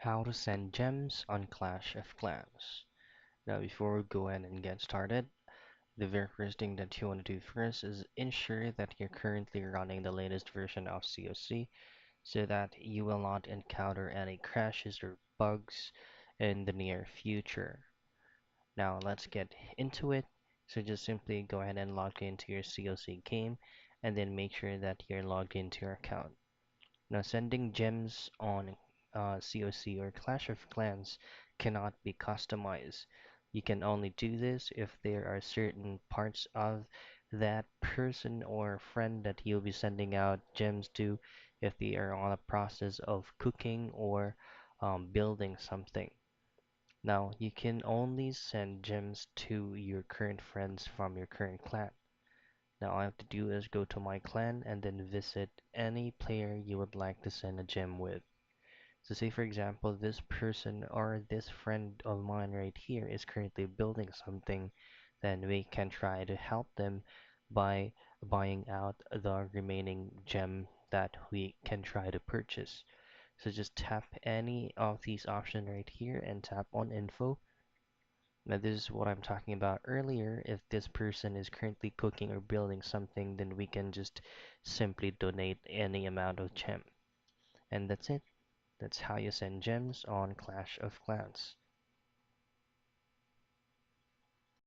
How to send gems on Clash of Clans. Now, before we go ahead and get started, the very first thing that you want to do first is ensure that you're currently running the latest version of COC so that you will not encounter any crashes or bugs in the near future. Now, let's get into it. So just simply go ahead and log into your COC game and then make sure that you're logged into your account. Now, sending gems on COC or Clash of Clans cannot be customized. You can only do this if there are certain parts of that person or friend that you'll be sending out gems to if they are on a process of cooking or building something. Now, you can only send gems to your current friends from your current clan. Now, all I have to do is go to my clan and then visit any player you would like to send a gem with. So say for example, this person or this friend of mine right here is currently building something, then we can try to help them by buying out the remaining gem that we can try to purchase. So just tap any of these options right here and tap on info. Now this is what I'm talking about earlier. If this person is currently cooking or building something, then we can just simply donate any amount of gem. And that's it. That's how you send gems on Clash of Clans.